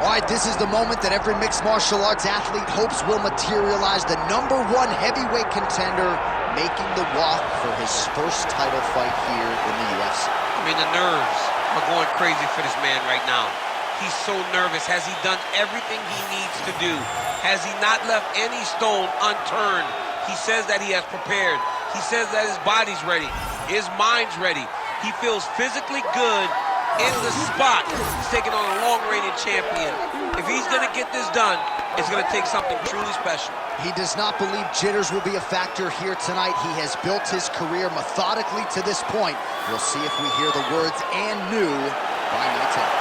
All right, this is the moment that every mixed martial arts athlete hopes will materialize. The #1 heavyweight contender making the walk for his first title fight here in the UFC. I mean, the nerves are going crazy for this man right now. He's so nervous. Has he done everything he needs to do? Has he not left any stone unturned? He says that he has prepared. He says that his body's ready. His mind's ready. He feels physically good in the spot. He's taking on a long-reigning champion. If he's going to get this done, it's going to take something truly special. He does not believe jitters will be a factor here tonight. He has built his career methodically to this point. We'll see if we hear the words "and new" by night's end.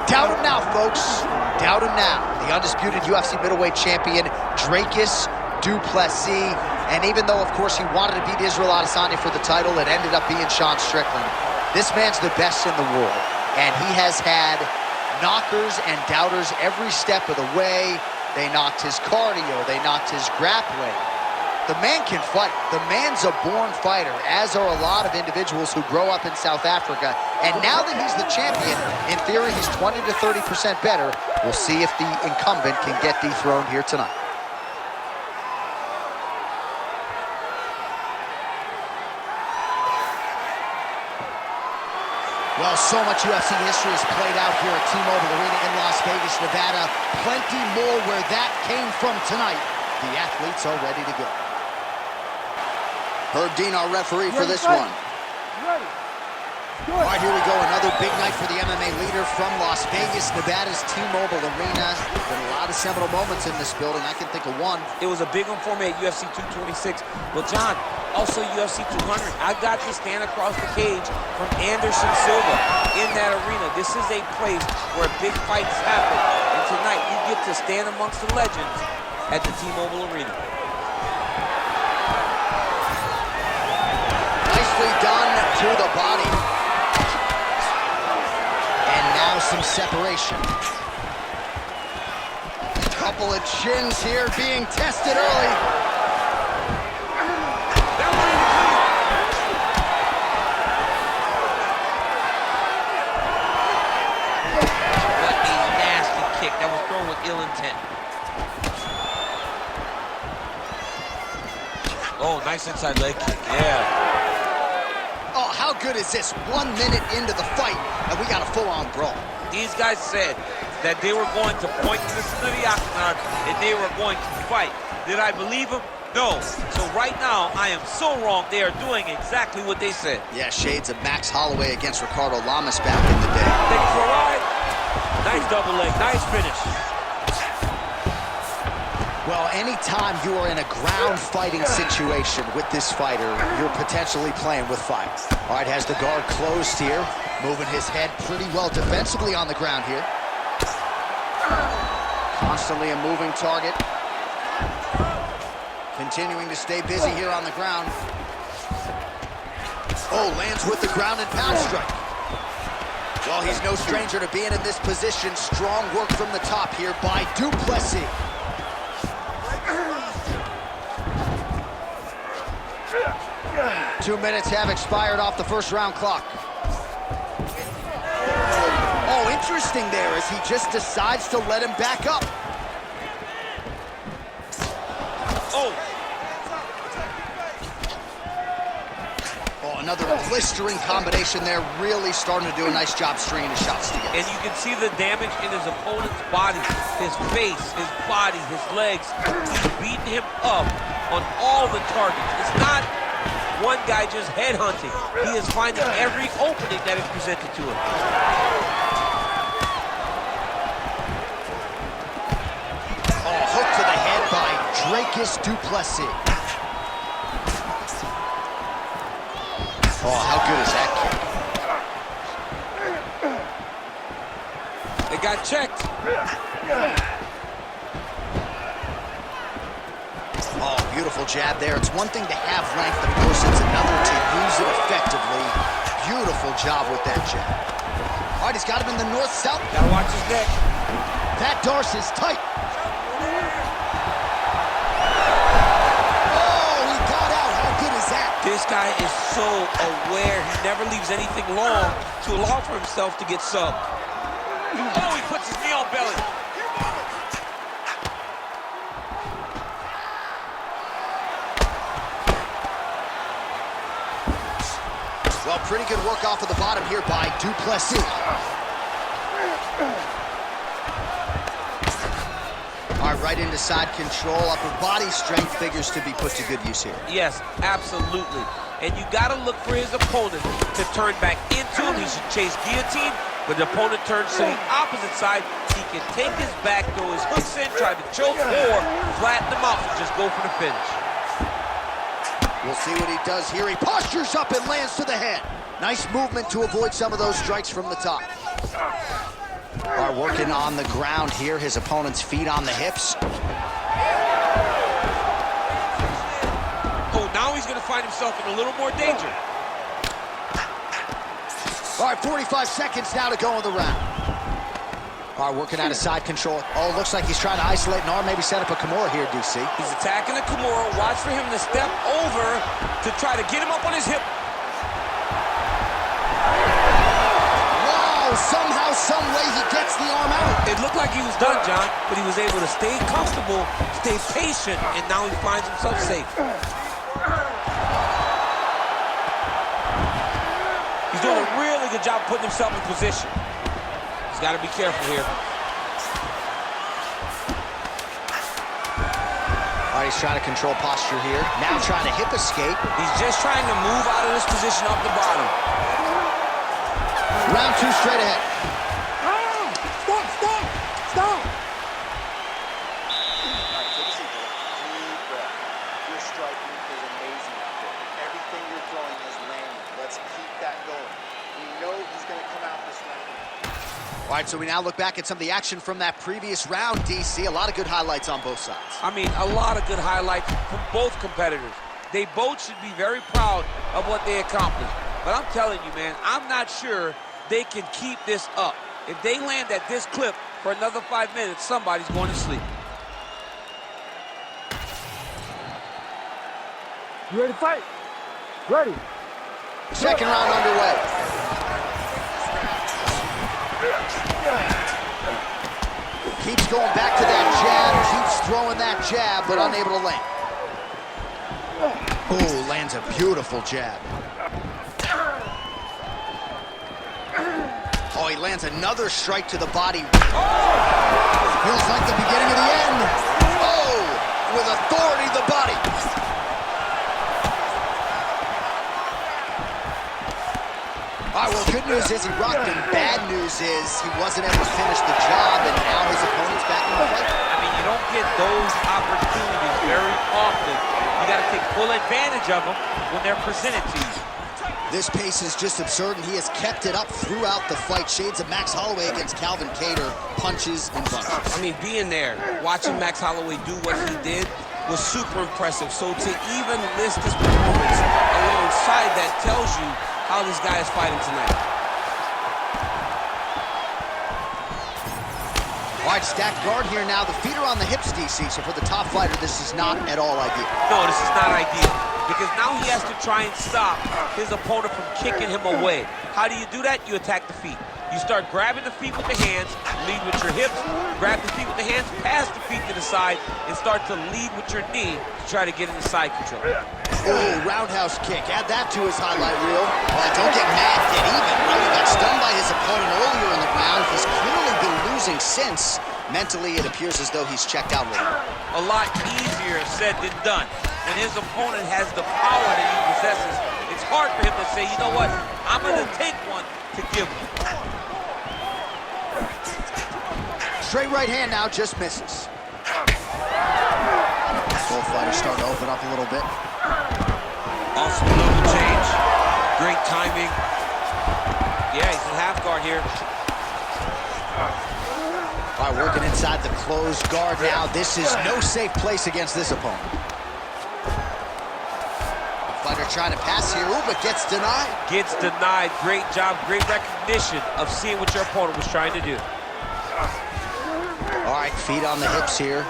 Doubt him now, folks. Doubt him now. The undisputed UFC middleweight champion, Dricus Du Plessis. And even though, of course, he wanted to beat Israel Adesanya for the title, it ended up being Sean Strickland. This man's the best in the world. And he has had knockers and doubters every step of the way. They knocked his cardio. They knocked his grappling. The man can fight. The man's a born fighter, as are a lot of individuals who grow up in South Africa. And now that he's the champion, in theory, he's 20 to 30% better. We'll see if the incumbent can get dethroned here tonight. Well, so much UFC history has played out here at T-Mobile Arena in Las Vegas, Nevada. Plenty more where that came from tonight. The athletes are ready to go. Herb Dean, our referee for this one. All right, here we go. Another big night for the MMA leader from Las Vegas, Nevada's T-Mobile Arena. Been a lot of seminal moments in this building. I can think of one. It was a big one for me at UFC 226. Well, John, also UFC 200. I got to stand across the cage from Anderson Silva in that arena. This is a place where big fights happen. And tonight, you get to stand amongst the legends at the T-Mobile Arena. Nicely done to the body. And now some separation. A couple of chins here being tested early. What a nasty kick that was thrown with ill intent. Oh, nice inside leg kick, yeah. Oh, how good is this? 1 minute into the fight, and we got a full-on brawl. These guys said that they were going to point to the center of the octagon and they were going to fight. Did I believe them? No. So right now, I am so wrong. They are doing exactly what they said. Yeah, shades of Max Holloway against Ricardo Lamas back in the day. Take it for a ride. Nice double leg, nice finish. Well, anytime you are in a ground fighting situation with this fighter, you're potentially playing with fire. All right, has the guard closed here, moving his head pretty well defensively on the ground here. Constantly a moving target. Continuing to stay busy here on the ground. Oh, lands with the ground and pound strike. Well, he's no stranger to being in this position. Strong work from the top here by Du Plessis. Two minutes have expired off the first round clock. Oh, interesting there as he just decides to let him back up. Oh. Oh, another blistering combination there. Really starting to do a nice job stringing his shots together. And you can see the damage in his opponent's body, his face, his body, his legs. He's beating him up on all the targets. It's not one guy just headhunting. He is finding every opening that is presented to him. Oh, hook to the head by Dricus Du Plessis. Oh, how good is that kick? It got checked. Oh, beautiful jab there. It's one thing to have length, of course, it's another to use it effectively. Beautiful job with that jab. All right, he's got him in the north-south. Gotta watch his neck. That Darce is tight. This guy is so aware. He never leaves anything long to allow for himself to get subbed. Oh, he puts his knee on belly. Well, pretty good work off of the bottom here by Du Plessis. All right, right into side control. Upper body strength figures to be put to good use here. Yes, absolutely. And you got to look for his opponent to turn back into him. He should chase guillotine, but the opponent turns to the opposite side. He can take his back, throw his hooks in, try to choke, or flatten him out and just go for the finish. We'll see what he does here. He postures up and lands to the head. Nice movement to avoid some of those strikes from the top. Are working on the ground here. His opponent's feet on the hips. Oh, now he's going to find himself in a little more danger. All right, 45 seconds now to go in the round. All right, working out of side control. Oh, looks like he's trying to isolate an arm, maybe set up a Kimura here, DC. He's attacking the Kimura. Watch for him to step over to try to get him up on his hip. Somehow, some way, he gets the arm out. It looked like he was done, John, but he was able to stay comfortable, stay patient, and now he finds himself safe. He's doing a really good job putting himself in position. He's got to be careful here. All right, he's trying to control posture here. Now trying to hip escape. He's just trying to move out of this position up the bottom. Round two straight ahead. Stop! All right, take a seat. Deep breath. Your striking is amazing out there. Everything you're throwing is landing. Let's keep that going. We know he's going to come out this round. All right, so we now look back at some of the action from that previous round, DC. A lot of good highlights on both sides. I mean, a lot of good highlights from both competitors. They both should be very proud of what they accomplished. But I'm telling you, man, I'm not sure they can keep this up. If they land at this clip for another 5 minutes, somebody's going to sleep. You ready to fight? Ready. Second round underway. Keeps going back to that jab, keeps throwing that jab, but unable to land. Oh, lands a beautiful jab. Oh, he lands another strike to the body. Feels like the beginning of the end. Oh, with authority to the body. All right, well, good news is he rocked him. Bad news is he wasn't able to finish the job, and now his opponent's back in the fight. I mean, you don't get those opportunities very often. You got to take full advantage of them when they're presented to you. This pace is just absurd, and he has kept it up throughout the fight. Shades of Max Holloway against Calvin Kattar, punches and bunches. I mean, being there, watching Max Holloway do what he did was super impressive. So to even list this performance alongside that tells you how this guy is fighting tonight. All right, stacked guard here now. The feet are on the hips, DC, so for the top fighter, this is not at all ideal. No, this is not ideal, because now he has to try and stop his opponent from kicking him away. How do you do that? You attack the feet. You start grabbing the feet with the hands, lead with your hips, grab the feet with the hands, pass the feet to the side, and start to lead with your knee to try to get into side control. Oh, roundhouse kick. Add that to his highlight reel. Well, don't get mad, get even. Right? He got stunned by his opponent earlier in the round. He's clearly been losing since. Mentally, it appears as though he's checked out a little. A lot easier said than done. When his opponent has the power that he possesses, it's hard for him to say, you know what, I'm going to take one to give him. Straight right hand now, just misses. Both fighters starting to open up a little bit. Awesome level change. Great timing. Yeah, he's in half guard here. All right, working inside the closed guard now. This is no safe place against this opponent. Fighter trying to pass here, ooh, but gets denied. Gets denied. Great job, great recognition of seeing what your opponent was trying to do. All right, feet on the hips here.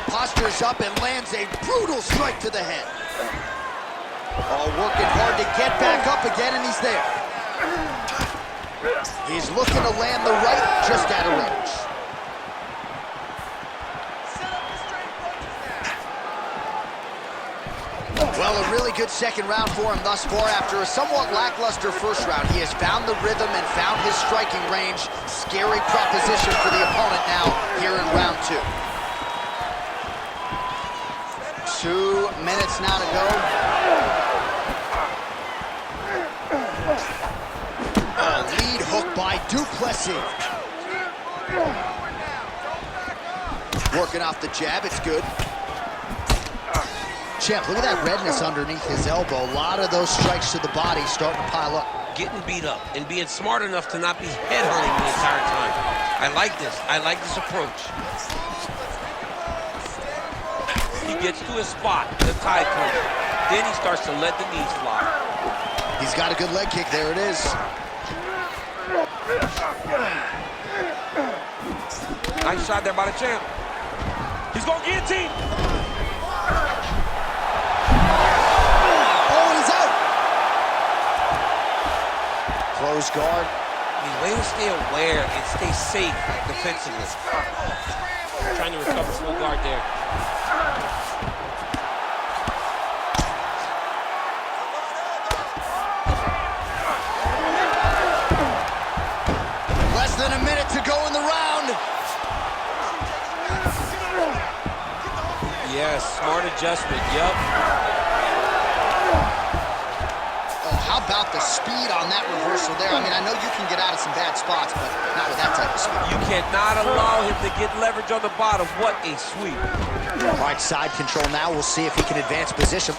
Postures up and lands a brutal strike to the head. Oh, working hard to get back up again, and he's there. He's looking to land the right, just out of range. Well, a really good second round for him thus far. After a somewhat lackluster first round, he has found the rhythm and found his striking range. Scary proposition for the opponent now here in round 2. 2 minutes now to go. Lead hook by Du Plessis. Working off the jab, it's good. Champ, look at that redness underneath his elbow. A lot of those strikes to the body starting to pile up. Getting beat up and being smart enough to not be headhunting the entire time. I like this. I like this approach. He gets to his spot, the tie corner. Then he starts to let the knees fly. He's got a good leg kick. There it is. Nice shot there by the champ. He's going to guillotine. Oh, he's out. Close guard. I mean, way to stay aware and stay safe defensively. Trying to recover full guard there. Less than a minute to go in the round. Yes, smart adjustment, yep. Oh, how about the speed on that reversal there? I mean, I know you can get out of some bad spots, but not with that type of speed. You cannot allow him to get leverage on the bottom. What a sweep. All right, side control now. We'll see if he can advance position.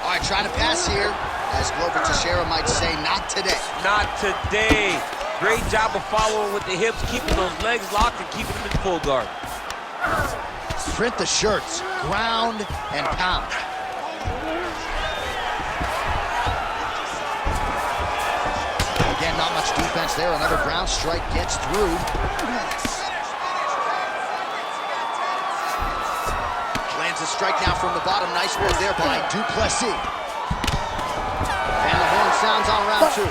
All right, trying to pass here. As Glover Teixeira might say, not today. Not today. Great job of following with the hips, keeping those legs locked and keeping them in full guard. Print the shirts, ground and pound. Again, not much defense there. Another ground strike gets through. Lands a strike now from the bottom. Nice work there by Du Plessis. And the horn sounds on round 2. All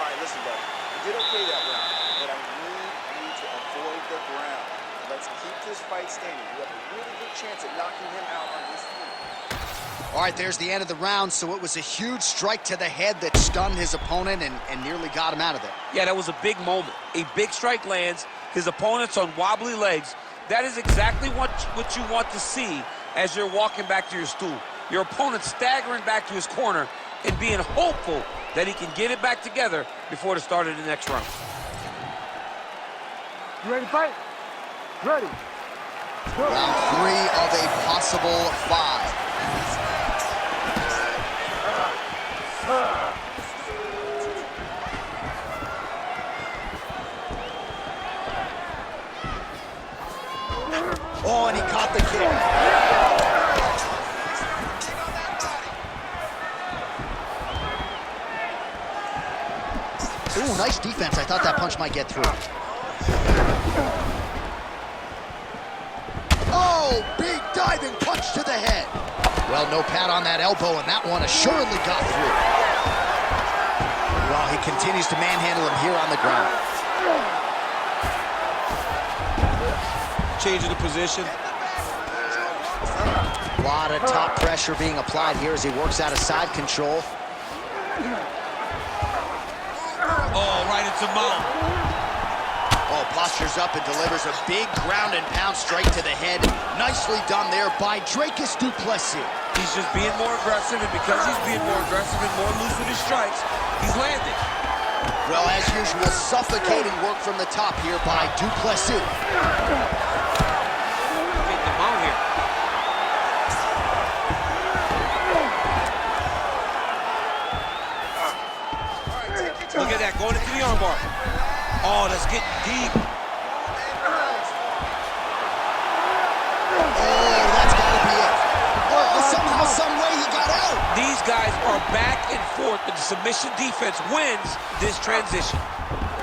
right, listen, buddy. You did okay that round, but I need you to avoid the ground. Let's keep this fight standing. You have a really good chance at knocking him out on his feet. All right, there's the end of the round. So it was a huge strike to the head that stunned his opponent and nearly got him out of there. Yeah, that was a big moment. A big strike lands. His opponent's on wobbly legs. That is exactly what you want to see as you're walking back to your stool. Your opponent staggering back to his corner and being hopeful that he can get it back together before the start of the next round. You ready to fight? Ready. Round 3 of a possible 5. Oh, and he caught the kick. Ooh, nice defense. I thought that punch might get through. Oh, big diving punch to the head. Well, no pad on that elbow, and that one assuredly got through. Well, he continues to manhandle him here on the ground. Change of the position. A lot of top pressure being applied here as he works out of side control. Oh, right into mount. Oh, postures up and delivers a big ground and pound strike to the head. Nicely done there by Dricus Du Plessis. He's just being more aggressive, and because he's being more aggressive and more loose with his strikes, he's landing. Well, as usual, suffocating work from the top here by Du Plessis. Take the mount here. Look at that, going into the armbar. Oh, that's getting deep. Oh, that's got to be it. Oh, somehow, some way he got out. These guys are back and forth, but the submission defense wins this transition.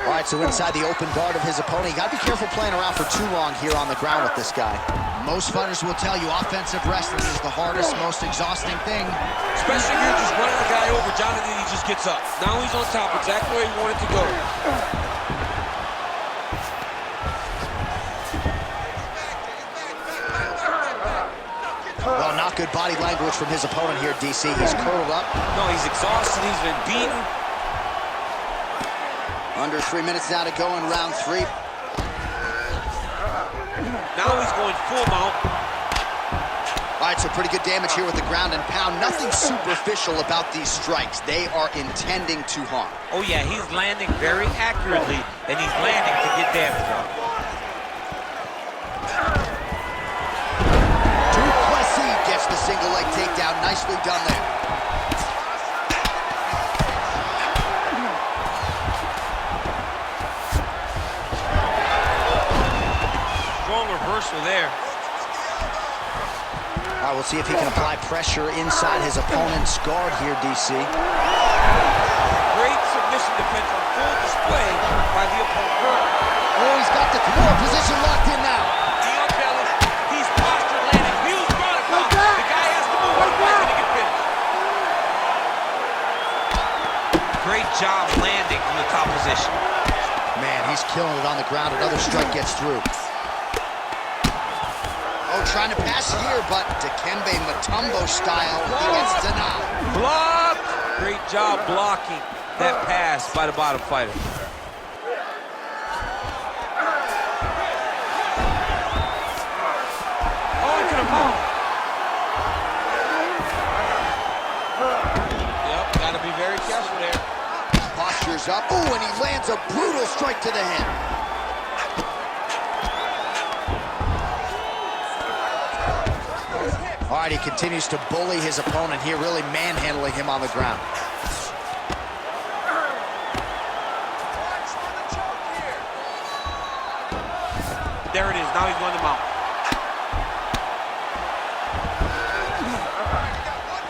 All right, so inside the open guard of his opponent, you got to be careful playing around for too long here on the ground with this guy. Most fighters will tell you offensive wrestling is the hardest, most exhausting thing. Especially if you're just running the guy over, Jonathan, he just gets up. Now he's on top, exactly where he wanted to go. Well, not good body language from his opponent here, DC. He's curled up. No, he's exhausted, he's been beaten. Under 3 minutes now to go in round 3. Now he's going full mount. All right, so pretty good damage here with the ground and pound. Nothing superficial about these strikes. They are intending to harm. Oh yeah, he's landing very accurately, and he's landing to get damage on. Du Plessis gets the single leg takedown. Nicely done there. Strong reversal there. All right, we'll see if he can apply pressure inside his opponent's guard here, DC. Great submission defense on full display by the opponent. Oh, he's got the core position locked in now. The unbalanced, he's postured, landing, huge body block. The guy has to move, otherwise he's gonna get finished. Great job landing from the top position. Man, he's killing it on the ground. Another strike gets through. Oh, trying to pass here, but Dikembe Mutombo style, he gets denied. Blocked! Great job blocking that pass by the bottom fighter. Oh, into the mouth. Yep, gotta be very careful there. Postures up. Oh, and he lands a brutal strike to the head. All right, he continues to bully his opponent here, really manhandling him on the ground. There it is, now he's going to mount.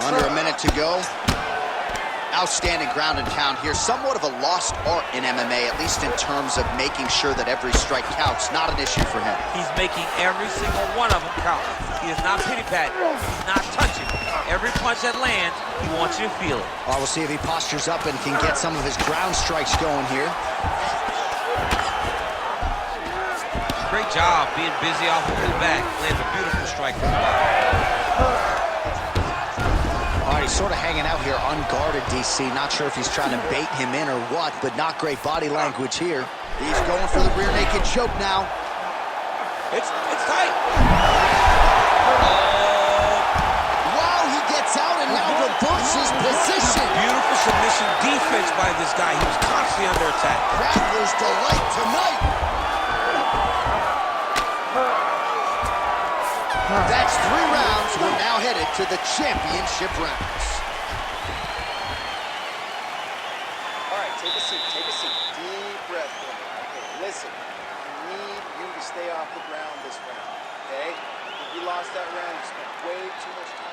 Under a minute to go. Outstanding ground and pound here. Somewhat of a lost art in MMA, at least in terms of making sure that every strike counts. Not an issue for him. He's making every single one of them count. He is not pity-patting. He's not touching. Every punch that lands, he wants you to feel it. Well, we'll see if he postures up and can get some of his ground strikes going here. Great job being busy off of his back. Lands a beautiful strike from the bottom. All right, he's sort of hanging out here unguarded, DC. Not sure if he's trying to bait him in or what, but not great body language here. He's going for the rear naked choke now. It's tight. Wow, he gets out and now reverses position. Beautiful submission defense by this guy. He was constantly under attack. Grappler's delight tonight. That's 3 rounds. We're now headed to the championship rounds. All right, take a seat, take a seat. Deep breath. Okay, listen, I need you to stay off the ground this round, okay? If you lost that round, you spent way too much time.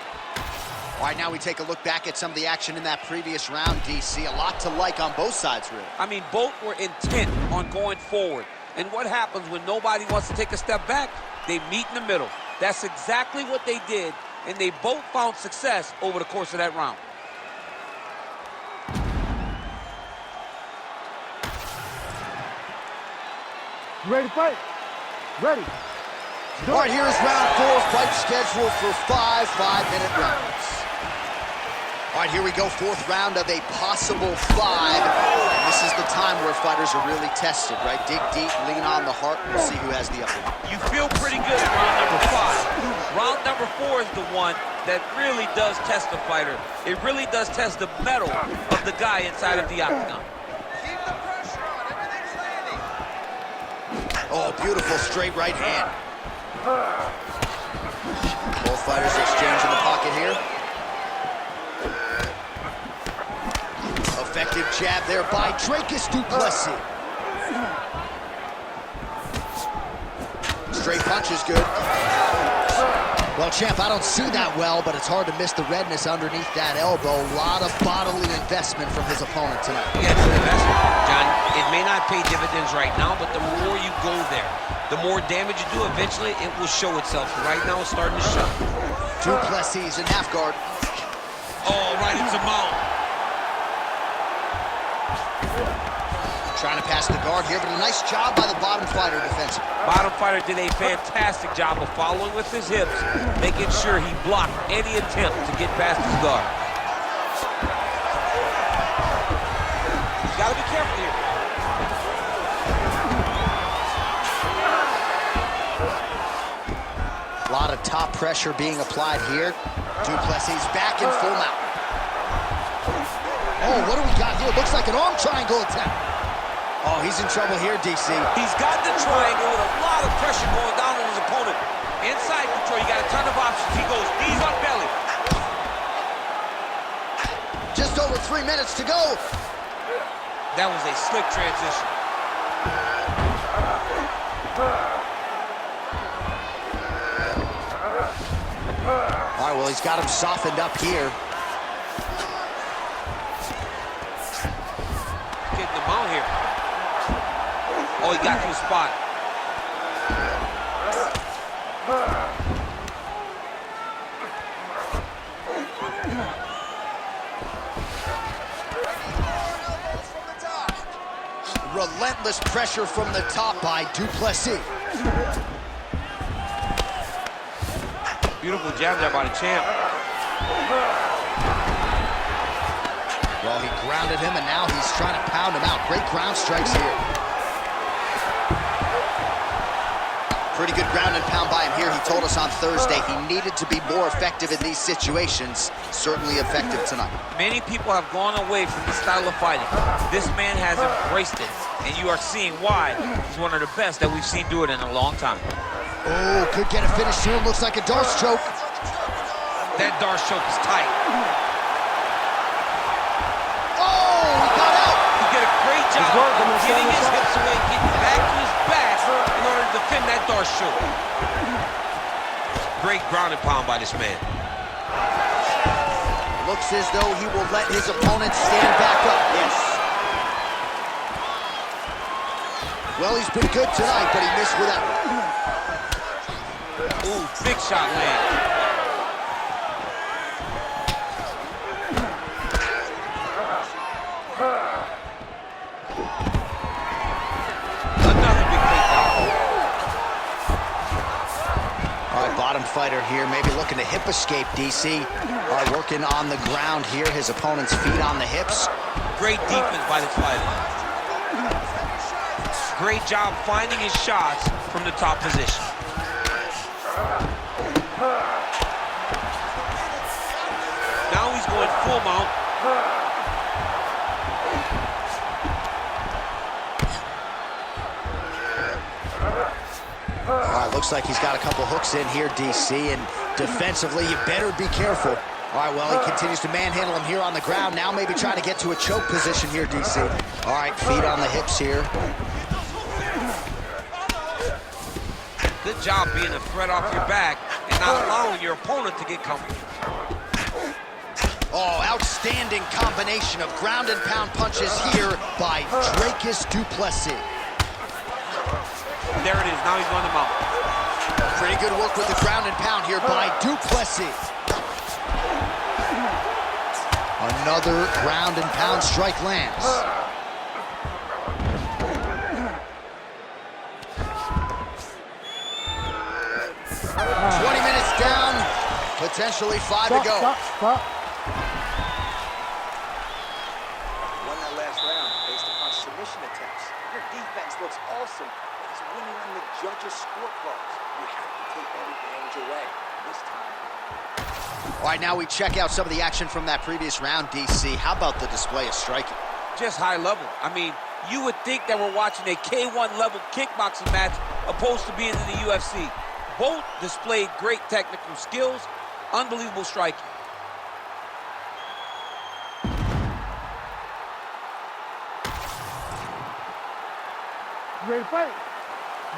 All right, now we take a look back at some of the action in that previous round, DC. A lot to like on both sides, really. I mean, both were intent on going forward. And what happens when nobody wants to take a step back? They meet in the middle. That's exactly what they did, and they both found success over the course of that round. You ready to fight? Ready. All right, here is round 4, fight scheduled for 5 5-minute rounds. All right, here we go, 4th round of a possible 5. And this is the time where fighters are really tested, right? Dig deep, lean on the heart, and we'll see who has the upper hand. You feel pretty good at round number 5. Round number 4 is the one that really does test the fighter. It really does test the mettle of the guy inside of the octagon. Keep the pressure on, everything's landing. Oh, beautiful straight right hand. Both fighters exchange in the pocket here. A Effective jab there by Dricus Du Plessis. Straight punch is good. Well, champ, I don't see that well, but it's hard to miss the redness underneath that elbow. A lot of bodily investment from his opponent tonight. Yeah, it's an investment, John. It may not pay dividends right now, but the more you go there, the more damage you do, eventually it will show itself. Right now, it's starting to show. Du Plessis in half guard. Oh, right into mount. Trying to pass the guard here, but a nice job by the bottom fighter defensively. Bottom fighter did a fantastic job of following with his hips, making sure he blocked any attempt to get past his guard. You gotta be careful here. A lot of top pressure being applied here. Du Plessis back in full mount. Oh, what do we got here? Looks like an arm triangle attempt. Oh, he's in trouble here, DC. He's got the triangle with a lot of pressure going down on his opponent. Inside control, you got a ton of options. He goes knees on belly. Just over 3 minutes to go. That was a slick transition. All right, well, he's got him softened up here. Getting him out here. Oh, he got to his spot. Relentless pressure from the top by Du Plessis. Beautiful jab there by the champ. Well, he grounded him, and now he's trying to pound him out. Great ground strikes here. Pretty good ground and pound by him here. He told us on Thursday he needed to be more effective in these situations. Certainly effective tonight. Many people have gone away from this style of fighting. This man has embraced it, and you are seeing why he's one of the best that we've seen do it in a long time. Oh, could get a finish here. Looks like a Darce choke. That Darce choke is tight. Oh, he got out. He did a great job of getting his hips away, getting back to his back in order to defend that Darce choke. Great ground and pound by this man. Looks as though he will let his opponent stand back up. Yes. Well, he's been good tonight, but he missed with that one. Ooh, big shot land. Another big takedown. All right, bottom fighter here, maybe looking to hip escape, DC. All right, working on the ground here. His opponent's feet on the hips. Great defense by this fighter. Great job finding his shots from the top position. Now he's going full mount. All right, looks like he's got a couple hooks in here, DC, and defensively, you better be careful. All right, well, he continues to manhandle him here on the ground. Now maybe trying to get to a choke position here, DC. All right, feet on the hips here. Good job being a threat off your back and not allowing your opponent to get comfortable. Oh, outstanding combination of ground and pound punches here by Dricus Du Plessis. There it is, now he's going to mount. Pretty good work with the ground and pound here by Du Plessis. Another ground and pound strike lands. Potentially 5 to go. Stop. Won that last round based upon submission attempts. Your defense looks awesome. He's winning on the judges' scorecards. You have to take that advantage away this time. All right, now we check out some of the action from that previous round, DC. How about the display of striking? Just high level. I mean, you would think that we're watching a K1 level kickboxing match opposed to being in the UFC. Both displayed great technical skills, unbelievable striking. You ready to fight?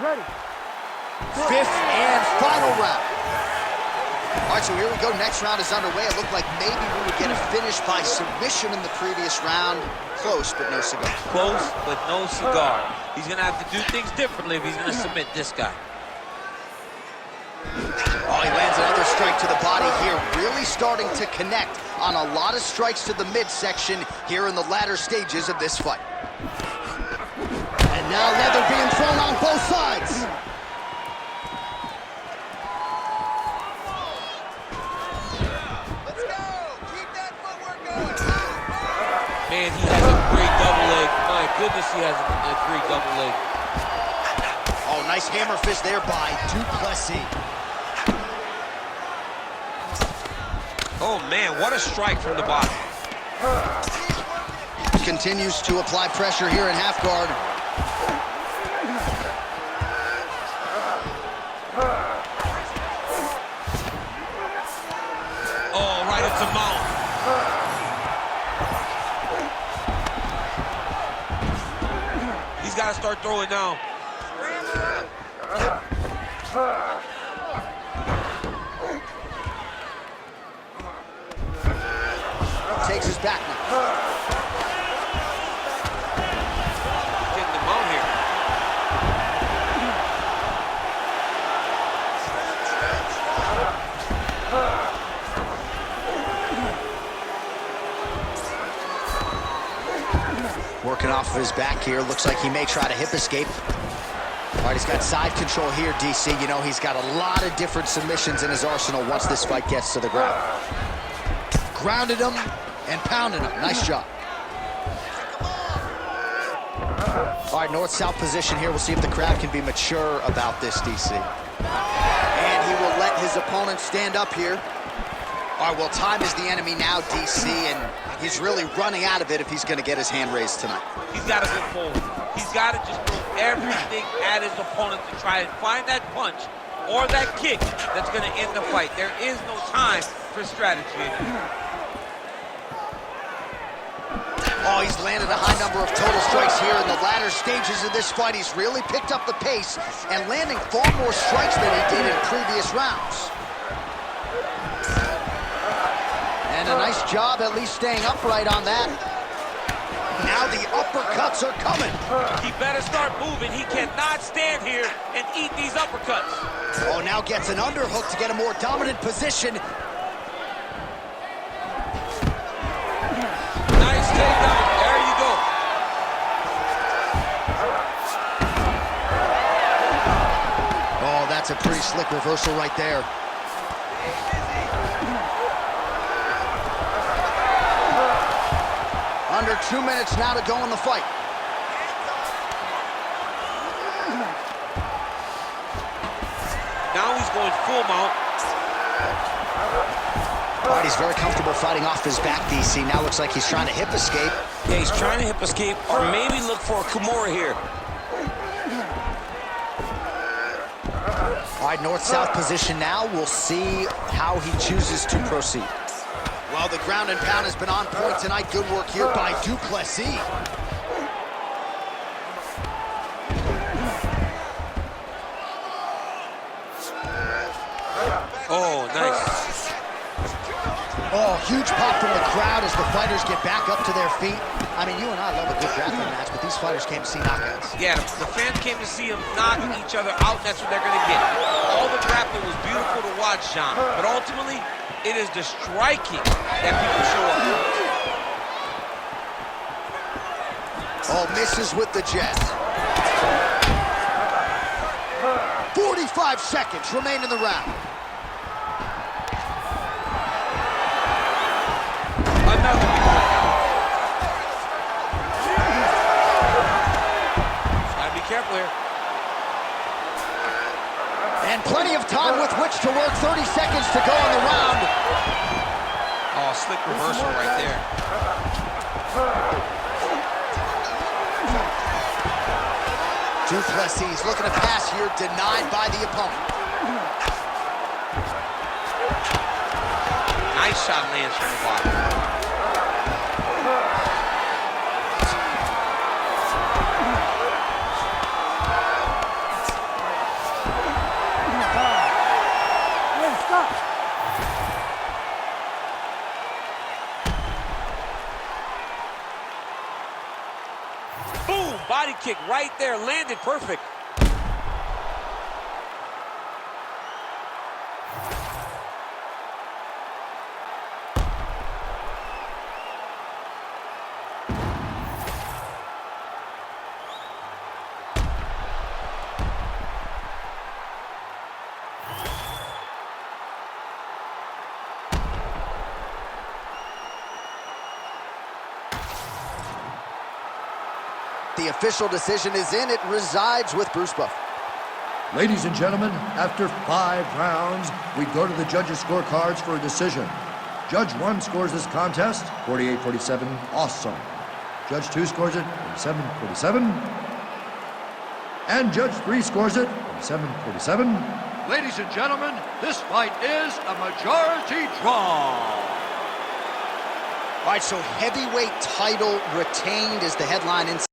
Ready. Fifth and final round. All right, so here we go. Next round is underway. It looked like maybe we would get a finish by submission in the previous round. Close, but no cigar. Close, but no cigar. He's going to have to do things differently if he's going to submit this guy. Oh, he lands another strike to the body here. Really starting to connect on a lot of strikes to the midsection here in the latter stages of this fight. And now leather being thrown on both sides. Let's go! Keep that footwork going! Man, he has a great double leg. My goodness, he has a great double leg. Oh, nice hammer fist there by Du Plessis. Oh, man, what a strike from the bottom. Continues to apply pressure here in half guard. Oh, right at the mouth. He's got to start throwing now. Takes his back now. Getting the mount here. Working off of his back here. Looks like he may try to hip escape. All right, he's got side control here, DC. You know, he's got a lot of different submissions in his arsenal once this fight gets to the ground. Grounded him and pounded him. Nice job. All right, north-south position here. We'll see if the crowd can be mature about this, DC. And he will let his opponent stand up here. All right, well, time is the enemy now, DC, and he's really running out of it if he's going to get his hand raised tonight. He's got to go forward. He's got to just throw everything at his opponent to try and find that punch or that kick that's going to end the fight. There is no time for strategy anymore. Oh, he's landed a high number of total strikes here in the latter stages of this fight. He's really picked up the pace and landing far more strikes than he did in previous rounds. And a nice job at least staying upright on that. Now the uppercuts are coming. He better start moving. He cannot stand here and eat these uppercuts. Oh, now gets an underhook to get a more dominant position. Nice takedown. There you go. Oh, that's a pretty slick reversal right there. Under 2 minutes now to go in the fight. Now he's going full mount. All right, he's very comfortable fighting off his back, DC. Now looks like he's trying to hip escape. Yeah, he's trying to hip escape or maybe look for a Kimura here. All right, north-south position now. We'll see how he chooses to proceed. Well, the ground and pound has been on point tonight. Good work here by Du Plessis. Oh, nice. Oh, huge pop from the crowd as the fighters get back up to their feet. I mean, you and I love a good grappling match, but these fighters came to see knockouts. Yeah, the fans came to see them knock each other out. That's what they're going to get. All the grappling was beautiful to watch, John, but ultimately, it is the striking that people show up. Oh, misses with the jab. 45 seconds remain in the round. Another big one. Gotta be careful here. And plenty of time with which to work. 30 seconds to go in the round. Oh, slick reversal right there. Du Plessis looking to pass here, denied by the opponent. Nice shot lands from the bottom. kick right there, landed perfect. The official decision is in. It resides with Bruce Buff. Ladies and gentlemen, after 5 rounds, we go to the judges' scorecards for a decision. Judge 1 scores this contest 48-47, awesome. Judge 2 scores it 47-47. And Judge 3 scores it 47-47. Ladies and gentlemen, this fight is a majority draw. All right, so heavyweight title retained is the headline inside.